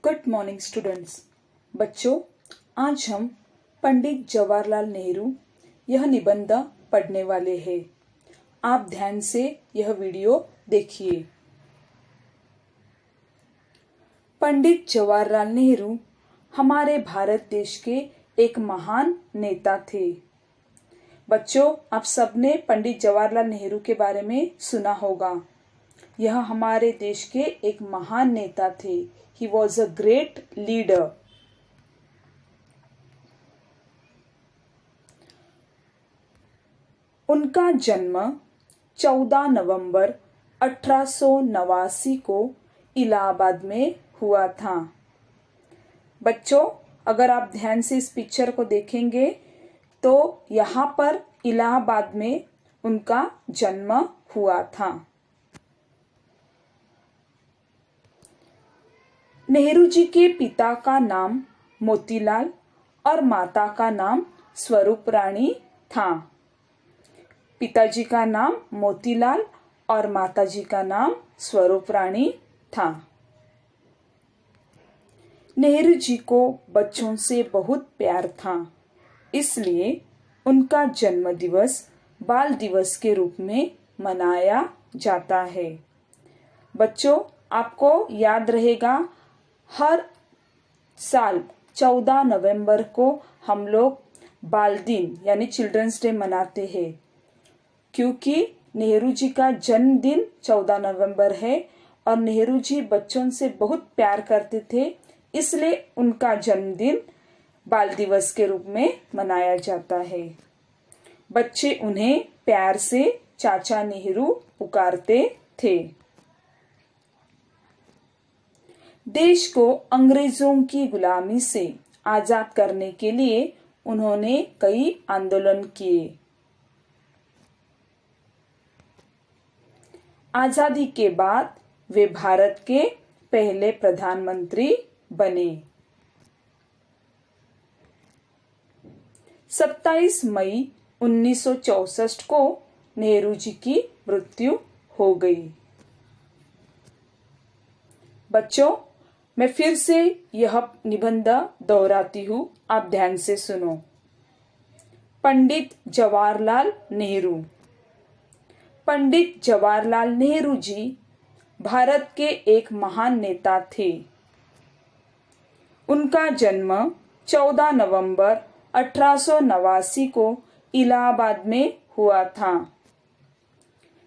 Good morning students. बच्चों, आज हम पंडित जवाहरलाल नेहरू यह निबंध पढ़ने वाले हैं। आप ध्यान से यह वीडियो देखिए। पंडित जवाहरलाल नेहरू हमारे भारत देश के एक महान नेता थे। बच्चों, आप सबने पंडित जवाहरलाल नेहरू के बारे में सुना होगा। यह हमारे देश के एक महान नेता थे। He was a great leader. उनका जन्म 14 नवंबर 1889 को इलाहाबाद में हुआ था। बच्चों, अगर आप ध्यान से इस पिक्चर को देखेंगे तो यहाँ पर इलाहाबाद में उनका जन्म हुआ था। नेहरू जी के पिता का नाम मोतीलाल और माता का नाम स्वरूप रानी था। पिताजी का नाम मोतीलाल और माताजी का नाम स्वरूप रानी था। नेहरू जी को बच्चों से बहुत प्यार था, इसलिए उनका जन्मदिवस बाल दिवस के रूप में मनाया जाता है। बच्चों, आपको याद रहेगा, हर साल 14 नवंबर को हम लोग बाल दिन यानी चिल्ड्रंस डे मनाते हैं, क्योंकि नेहरू जी का जन्मदिन 14 नवंबर है और नेहरू जी बच्चों से बहुत प्यार करते थे, इसलिए उनका जन्मदिन बाल दिवस के रूप में मनाया जाता है। बच्चे उन्हें प्यार से चाचा नेहरू पुकारते थे। देश को अंग्रेजों की गुलामी से आजाद करने के लिए उन्होंने कई आंदोलन किए। आजादी के बाद वे भारत के पहले प्रधानमंत्री बने। 27 मई 1964 को नेहरू जी की मृत्यु हो गई। बच्चों, मैं फिर से यह निबंध दोहराती हूँ, आप ध्यान से सुनो। पंडित जवाहरलाल नेहरू। पंडित जवाहरलाल नेहरू जी भारत के एक महान नेता थे। उनका जन्म 14 नवंबर 1889 को इलाहाबाद में हुआ था।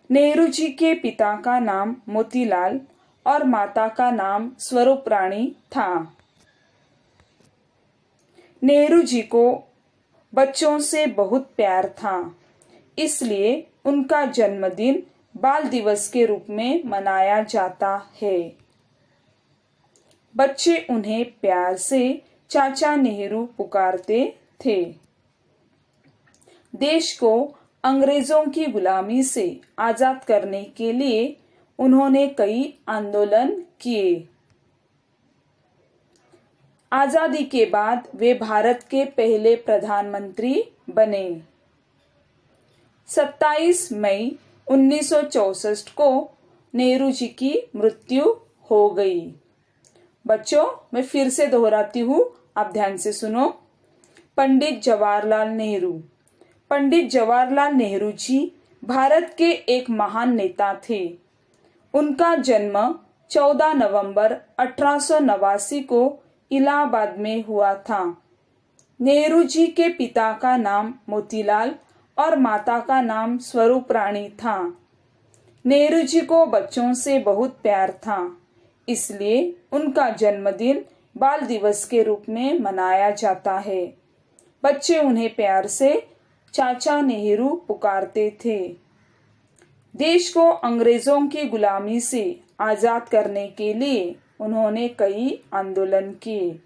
नेहरू जी के पिता का नाम मोतीलाल और माता का नाम स्वरूप रानी था। नेहरू जी को बच्चों से बहुत प्यार था, इसलिए उनका जन्मदिन बाल दिवस के रूप में मनाया जाता है। बच्चे उन्हें प्यार से चाचा नेहरू पुकारते थे। देश को अंग्रेजों की गुलामी से आजाद करने के लिए उन्होंने कई आंदोलन किए। आजादी के बाद वे भारत के पहले प्रधानमंत्री बने। 27 मई 1964 को नेहरू जी की मृत्यु हो गई। बच्चों, मैं फिर से दोहराती हूँ, आप ध्यान से सुनो। पंडित जवाहरलाल नेहरू। पंडित जवाहरलाल नेहरू जी भारत के एक महान नेता थे। उनका जन्म 14 नवंबर 1889 को इलाहाबाद में हुआ था। नेहरू जी के पिता का नाम मोतीलाल और माता का नाम स्वरूप रानी था। नेहरू जी को बच्चों से बहुत प्यार था, इसलिए उनका जन्मदिन बाल दिवस के रूप में मनाया जाता है। बच्चे उन्हें प्यार से चाचा नेहरू पुकारते थे। देश को अंग्रेजों की गुलामी से आजाद करने के लिए उन्होंने कई आंदोलन किए।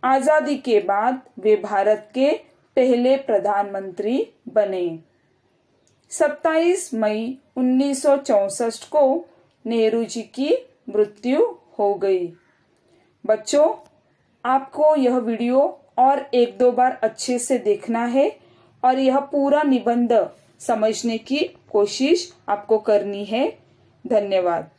आजादी के बाद वे भारत के पहले प्रधानमंत्री बने। 27 मई 1964 को नेहरू जी की मृत्यु हो गई। बच्चों, आपको यह वीडियो और एक दो बार अच्छे से देखना है और यह पूरा निबंध समझने की कोशिश आपको करनी है। धन्यवाद।